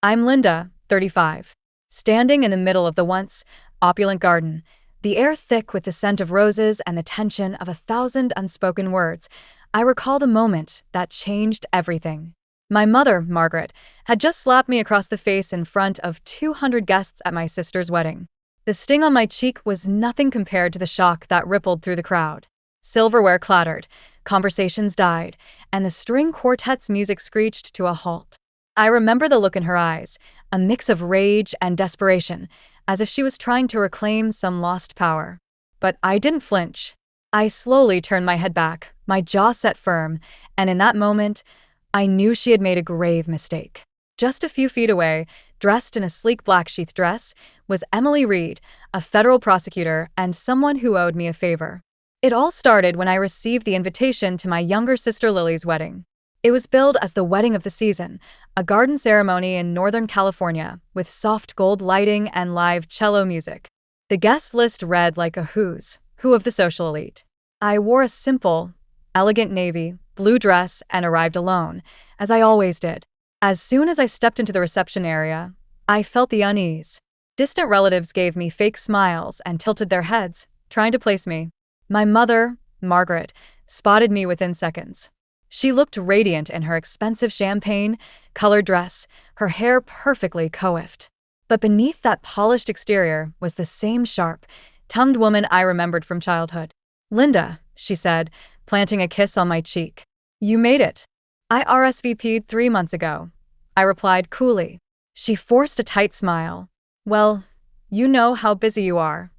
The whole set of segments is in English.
I'm Linda, 35, standing in the middle of the once opulent garden, the air thick with the scent of roses and the tension of 1,000 unspoken words. I recall the moment that changed everything. My mother, Margaret, had just slapped me across the face in front of 200 guests at my sister's wedding. The sting on my cheek was nothing compared to the shock that rippled through the crowd. Silverware clattered, conversations died, and the string quartet's music screeched to a halt. I remember the look in her eyes, a mix of rage and desperation, as if she was trying to reclaim some lost power. But I didn't flinch. I slowly turned my head back, my jaw set firm, and in that moment, I knew she had made a grave mistake. Just a few feet away, dressed in a sleek black sheath dress, was Emily Reed, a federal prosecutor and someone who owed me a favor. It all started when I received the invitation to my younger sister Lily's wedding. It was billed as the wedding of the season, a garden ceremony in Northern California with soft gold lighting and live cello music. The guest list read like a who's who of the social elite. I wore a simple, elegant navy blue dress and arrived alone, as I always did. As soon as I stepped into the reception area, I felt the unease. Distant relatives gave me fake smiles and tilted their heads, trying to place me. My mother, Margaret, spotted me within seconds. She looked radiant in her expensive champagne-colored dress, her hair perfectly coiffed. But beneath that polished exterior was the same sharp, tongued woman I remembered from childhood. "Linda," she said, planting a kiss on my cheek. "You made it." "I RSVP'd 3 months ago," I replied coolly. She forced a tight smile. "Well, you know how busy you are."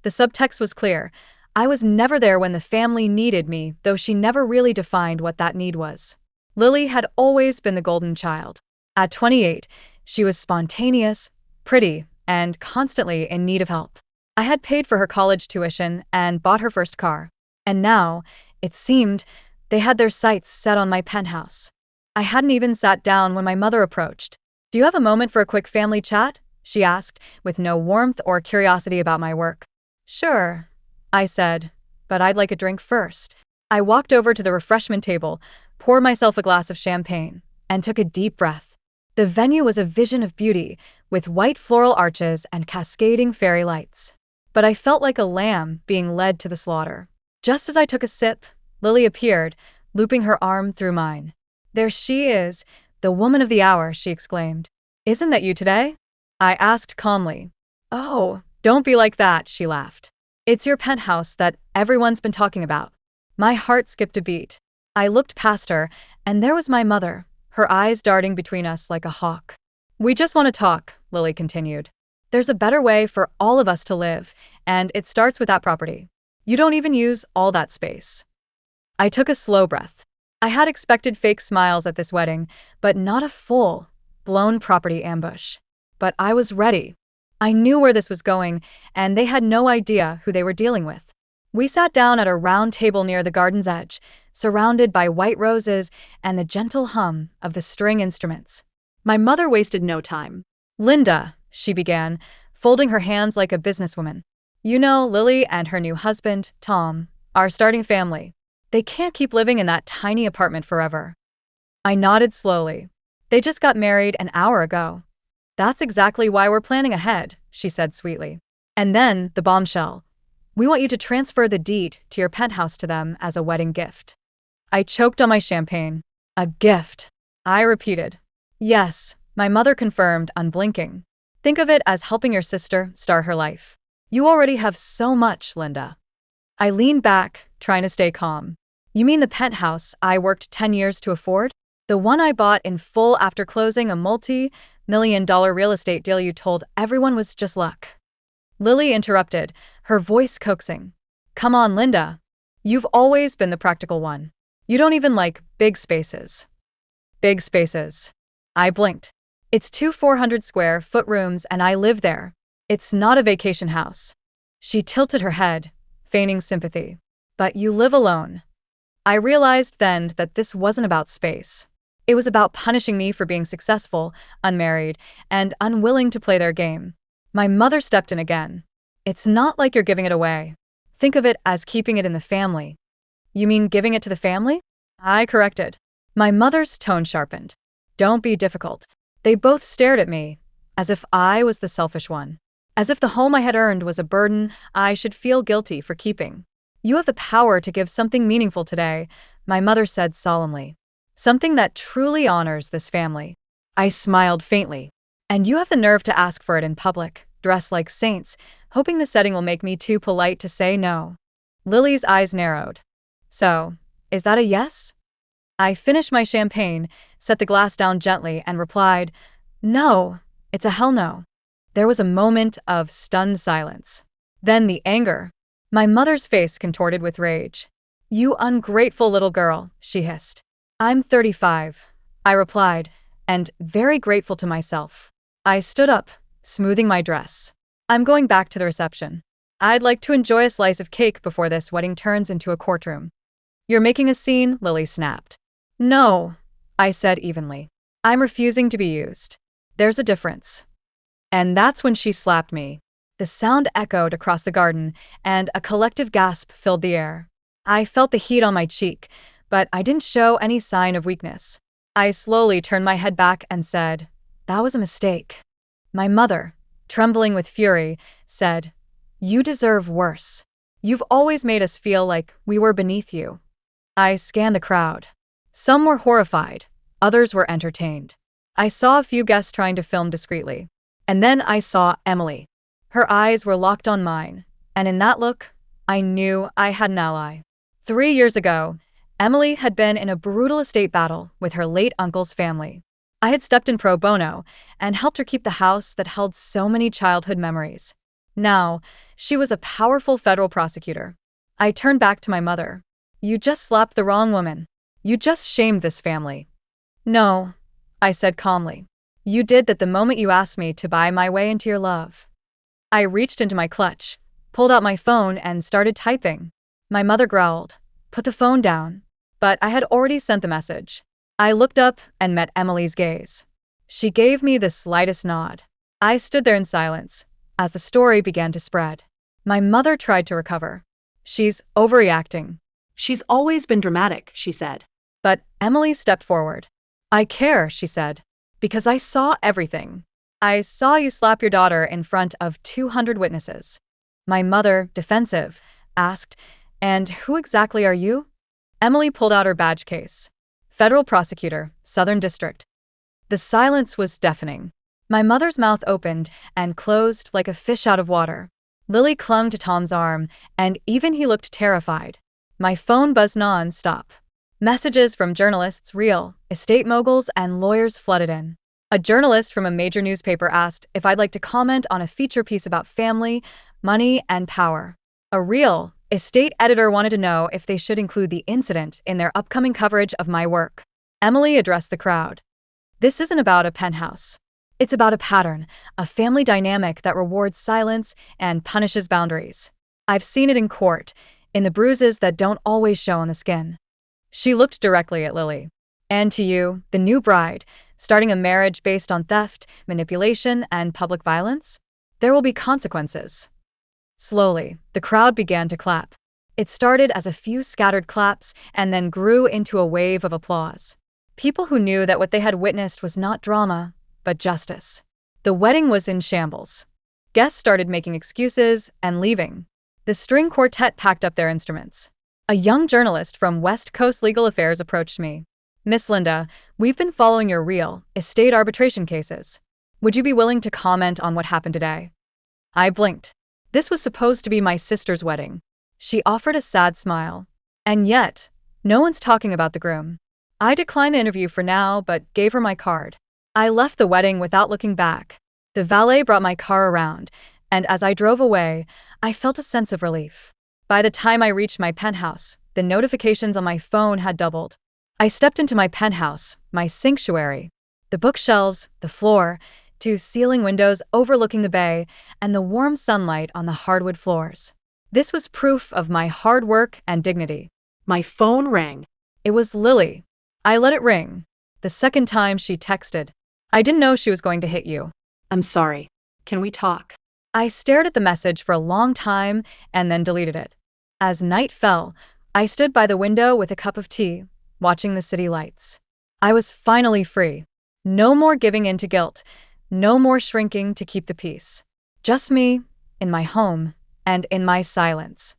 The subtext was clear. I was never there when the family needed me, though she never really defined what that need was. Lily had always been the golden child. At 28, she was spontaneous, pretty, and constantly in need of help. I had paid for her college tuition and bought her first car. And now, it seemed, they had their sights set on my penthouse. I hadn't even sat down when my mother approached. "Do you have a moment for a quick family chat?" she asked, with no warmth or curiosity about my work. "Sure," I said, "but I'd like a drink first." I walked over to the refreshment table, poured myself a glass of champagne, and took a deep breath. The venue was a vision of beauty, with white floral arches and cascading fairy lights. But I felt like a lamb being led to the slaughter. Just as I took a sip, Lily appeared, looping her arm through mine. "There she is, the woman of the hour," she exclaimed. "Isn't that you today?" I asked calmly. "Oh, don't be like that," she laughed. "It's your penthouse that everyone's been talking about." My heart skipped a beat. I looked past her, and there was my mother, her eyes darting between us like a hawk. "We just want to talk," Lily continued. "There's a better way for all of us to live, and it starts with that property. You don't even use all that space." I took a slow breath. I had expected fake smiles at this wedding, but not a full, blown property ambush. But I was ready. I knew where this was going, and they had no idea who they were dealing with. We sat down at a round table near the garden's edge, surrounded by white roses and the gentle hum of the string instruments. My mother wasted no time. "Linda," she began, folding her hands like a businesswoman. "You know, Lily and her new husband, Tom, are starting a family. They can't keep living in that tiny apartment forever." I nodded slowly. "They just got married an hour ago." "That's exactly why we're planning ahead," she said sweetly. "And then, the bombshell. We want you to transfer the deed to your penthouse to them as a wedding gift." I choked on my champagne. "A gift," I repeated. "Yes," my mother confirmed, unblinking. "Think of it as helping your sister start her life. You already have so much, Linda." I leaned back, trying to stay calm. "You mean the penthouse I worked 10 years to afford? The one I bought in full after closing a multi-million-dollar real estate deal you told everyone was just luck?" Lily interrupted, her voice coaxing. "Come on, Linda. You've always been the practical one. You don't even like big spaces." "Big spaces." I blinked. "It's 2 400-square-foot rooms and I live there. It's not a vacation house." She tilted her head, feigning sympathy. "But you live alone." I realized then that this wasn't about space. It was about punishing me for being successful, unmarried, and unwilling to play their game. My mother stepped in again. "It's not like you're giving it away. Think of it as keeping it in the family." "You mean giving it to the family?" I corrected. My mother's tone sharpened. "Don't be difficult. They both stared at me, as if I was the selfish one. As if the home I had earned was a burden I should feel guilty for keeping. "You have the power to give something meaningful today," my mother said solemnly. "Something that truly honors this family." I smiled faintly. "And you have the nerve to ask for it in public, dressed like saints, hoping the setting will make me too polite to say no." Lily's eyes narrowed. "So, is that a yes?" I finished my champagne, set the glass down gently, and replied, "No, it's a hell no." There was a moment of stunned silence. Then the anger. My mother's face contorted with rage. "You ungrateful little girl," she hissed. "I'm 35, I replied, and very grateful to myself. I stood up, smoothing my dress. "I'm going back to the reception. I'd like to enjoy a slice of cake before this wedding turns into a courtroom." "You're making a scene," Lily snapped. "No," I said evenly. "I'm refusing to be used. There's a difference." And that's when she slapped me. The sound echoed across the garden, and a collective gasp filled the air. I felt the heat on my cheek, but I didn't show any sign of weakness. I slowly turned my head back and said, "That was a mistake." My mother, trembling with fury, said, "You deserve worse. You've always made us feel like we were beneath you." I scanned the crowd. Some were horrified, others were entertained. I saw a few guests trying to film discreetly. And then I saw Emily. Her eyes were locked on mine, and in that look, I knew I had an ally. 3 years ago, Emily had been in a brutal estate battle with her late uncle's family. I had stepped in pro bono and helped her keep the house that held so many childhood memories. Now, she was a powerful federal prosecutor. I turned back to my mother. "You just slapped the wrong woman. You just shamed this family." "No," I said calmly. "You did that the moment you asked me to buy my way into your love." I reached into my clutch, pulled out my phone, and started typing. My mother growled, "Put the phone down." But I had already sent the message. I looked up and met Emily's gaze. She gave me the slightest nod. I stood there in silence as the story began to spread. My mother tried to recover. "She's overreacting." "She's always been dramatic," she said. But Emily stepped forward. "I care," she said, "because I saw everything. I saw you slap your daughter in front of 200 witnesses." My mother, defensive, asked, "And who exactly are you?" Emily pulled out her badge case. "Federal prosecutor, Southern District." The silence was deafening. My mother's mouth opened and closed like a fish out of water. Lily clung to Tom's arm, and even he looked terrified. My phone buzzed non-stop. Messages from journalists, real estate moguls, and lawyers flooded in. A journalist from a major newspaper asked if I'd like to comment on a feature piece about family, money, and power. A real estate editor wanted to know if they should include the incident in their upcoming coverage of my work. Emily addressed the crowd. "This isn't about a penthouse. It's about a pattern, a family dynamic that rewards silence and punishes boundaries. I've seen it in court, in the bruises that don't always show on the skin." She looked directly at Lily. "And to you, the new bride, starting a marriage based on theft, manipulation, and public violence? There will be consequences." Slowly, the crowd began to clap. It started as a few scattered claps and then grew into a wave of applause. People who knew that what they had witnessed was not drama, but justice. The wedding was in shambles. Guests started making excuses and leaving. The string quartet packed up their instruments. A young journalist from West Coast Legal Affairs approached me. "Miss Linda, we've been following your real estate arbitration cases. Would you be willing to comment on what happened today?" I blinked. This was supposed to be my sister's wedding. She offered a sad smile. "And yet, no one's talking about the groom." I declined the interview for now, but gave her my card. I left the wedding without looking back. The valet brought my car around, and as I drove away, I felt a sense of relief. By the time I reached my penthouse, the notifications on my phone had doubled. I stepped into my penthouse, my sanctuary. The bookshelves, the floor, 2 ceiling windows overlooking the bay, and the warm sunlight on the hardwood floors. This was proof of my hard work and dignity. My phone rang. It was Lily. I let it ring. The second time she texted, "I didn't know she was going to hit you." "I'm sorry. Can we talk?" I stared at the message for a long time and then deleted it. As night fell, I stood by the window with a cup of tea, watching the city lights. I was finally free. No more giving in to guilt. No more shrinking to keep the peace. Just me, in my home, and in my silence.